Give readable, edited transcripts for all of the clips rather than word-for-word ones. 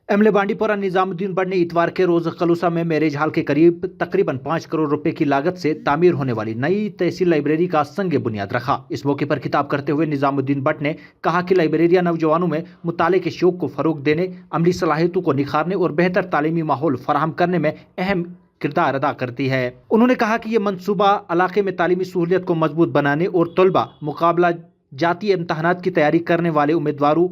MLA Bandipora Nizamuddin but ने इतवार के रोज कलूसा में मैरिज हॉल के करीब तकरीबन 5 करोड़ रुपए की लागत से तामीर होने वाली नई तहसील लाइब्रेरी का संग बुनियाद रखा। इस मौके पर खिताब करते हुए निजामुद्दीन बट ने कहा कि लाइब्रेरियां नौजवानों में मुताले के शौक को फरोग देने, अमली सलाहियतों को निखारने और बेहतर तालीमी माहौल फराहम करने में अहम किरदार अदा करती है। उन्होंने कहा कि ये मंसूबा इलाके में तालीमी सहूलियत को मजबूत बनाने और तलबा मुकाबला जाती इम्तहानात की तैयारी करने वाले उम्मीदवारों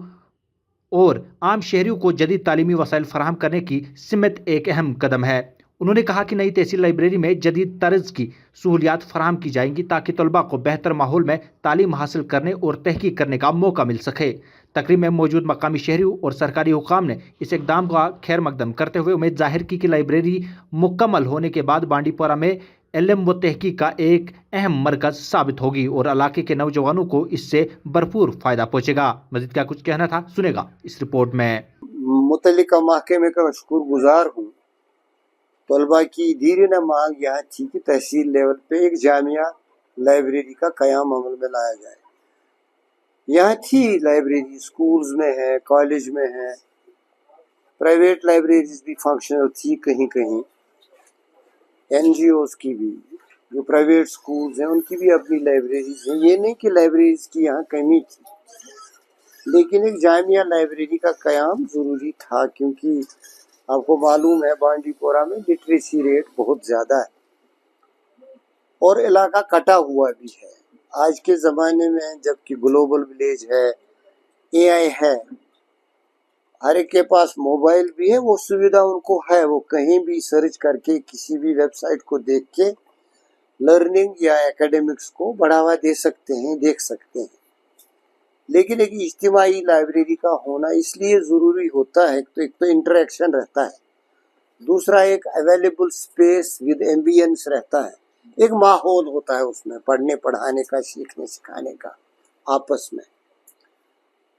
और आम शहरियों को जदीद तालीमी वसाइल फराहम करने की सिमत एक अहम कदम है। उन्होंने कहा कि नई तहसील लाइब्रेरी में जदीद तर्ज की सहूलियात फराहम की जाएंगी ताकि तलबा को बेहतर माहौल में तालीम हासिल करने और तहकीक करने का मौका मिल सके। तकरीब में मौजूद मकामी शहरियों और सरकारी हुकाम ने इस इकदाम का खैर मकदम करते हुए उम्मीद जाहिर की कि लाइब्रेरी मुकम्मल होने के बाद बांडीपोरा में इल्म व तहकीक का एक अहम मरकज साबित होगी और इलाके के नौजवानों को इससे भरपूर फायदा पहुंचेगा। मजीद क्या कुछ कहना था, सुनेगा इस रिपोर्ट में। मुतल्लिका महकमे का शुक्रगुजार हूँ। तलबा की दीर मांग यहाँ थी कि तहसील लेवल पे एक जामिया लाइब्रेरी का कयाम अमल में लाया जाए। यहाँ थी लाइब्रेरी, स्कूल्स में है, कॉलेज में है, प्राइवेट लाइब्रेरीज भी फंक्शनल थी कहीं कहीं, एनजीओज की भी, जो प्राइवेट स्कूल्स हैं उनकी भी अपनी लाइब्रेरीज हैं। ये नहीं कि लाइब्रेरीज की यहाँ कमी थी, लेकिन एक जामिया लाइब्रेरी का कयाम ज़रूरी था क्योंकि आपको मालूम है बांडीपोरा में लिटरेसी रेट बहुत ज़्यादा है और इलाका कटा हुआ भी है। आज के ज़माने में जबकि ग्लोबल विलेज है, एआई है, हर एक के पास मोबाइल भी है, वो सुविधा उनको है, वो कहीं भी सर्च करके किसी भी वेबसाइट को देख के लर्निंग या एकेडमिक्स को बढ़ावा दे सकते हैं, देख सकते हैं। लेकिन एक इज्तिमाई लाइब्रेरी का होना इसलिए ज़रूरी होता है तो एक तो इंटरेक्शन रहता है, दूसरा एक अवेलेबल स्पेस विद एम्बियंस रहता है, एक माहौल होता है उसमें पढ़ने पढ़ाने का, सीखने सिखाने का आपस में।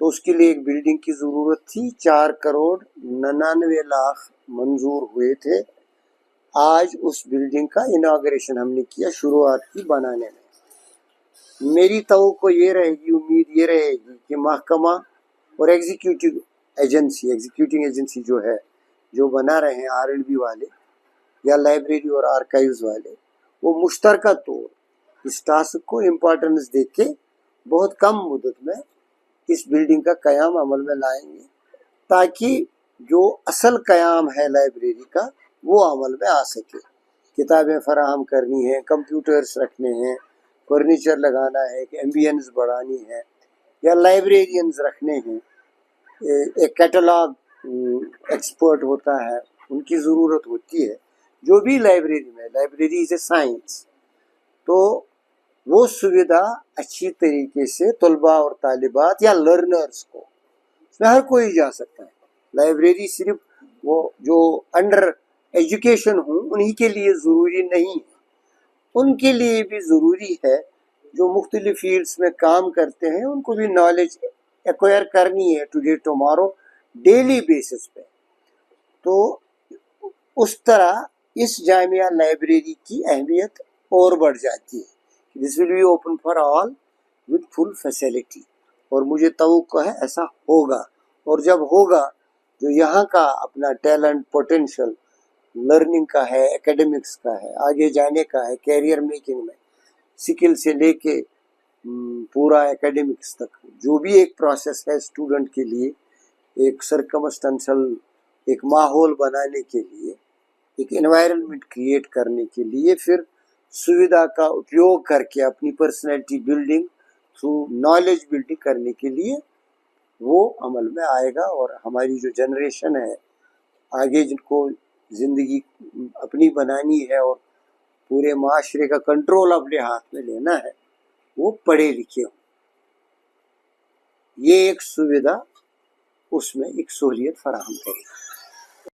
तो उसके लिए एक बिल्डिंग की ज़रूरत थी। 4 करोड़ 99 लाख मंजूर हुए थे। आज उस बिल्डिंग का इनॉग्रेशन हमने किया, शुरुआत की बनाने में। मेरी तवक्को ये रहेगी, उम्मीद ये रहेगी कि महकमा और एग्जीक्यूटिंग एजेंसी जो है, जो बना रहे हैं R&B वाले या लाइब्रेरी और आर्काइव्स वाले, वो मुश्तरका तौर इस टास्क को इम्पोर्टेंस दे के बहुत कम मुद्दत में इस बिल्डिंग का कयाम अमल में लाएंगे ताकि जो असल कयाम है लाइब्रेरी का वो अमल में आ सके। किताबें फराहम करनी है, कंप्यूटर्स रखने हैं, फर्नीचर लगाना है, एम्बियंस बढ़ानी है या लाइब्रेरियंस रखने हैं, एक कैटलॉग एक्सपर्ट होता है, उनकी ज़रूरत होती है। जो भी लाइब्रेरी में, लाइब्रेरी इज़ ए साइंस, तो वो सुविधा अच्छी तरीके से तलबा और तालिबात या लर्नर्स को, इसमें हर कोई जा सकता है। लाइब्रेरी सिर्फ वो जो अंडर एजुकेशन हो उन्हीं के लिए ज़रूरी नहीं है, उनके लिए भी ज़रूरी है जो मुख्तलिफ फील्ड्स में काम करते हैं, उनको भी नॉलेज एक्वायर करनी है टुडे टुमारो डेली बेसिस पे। तो उस तरह इस जामिया लाइब्रेरी की अहमियत और बढ़ जाती है। This will be open for all with full facility, और मुझे तवक्को है ऐसा होगा। और जब होगा, जो यहाँ का अपना टैलेंट, पोटेंशियल लर्निंग का है, एकेडमिक्स का है, आगे जाने का है, कैरियर मेकिंग में, स्किल से लेके पूरा एकेडमिक्स तक, जो भी एक प्रोसेस है स्टूडेंट के लिए, एक सर्कमस्टेंशियल एक माहौल बनाने के लिए, एक एनवायरनमेंट क्रिएट करने के लिए, फिर सुविधा का उपयोग करके अपनी personality building through knowledge building करने के लिए वो अमल में आएगा। और हमारी जो जनरेशन है आगे, जिनको ज़िंदगी अपनी बनानी है और पूरे माशरे का कंट्रोल अपने हाथ में लेना है, वो पढ़े लिखे हों। ये एक सुविधा उसमें एक सहूलियत फराहम करेगी।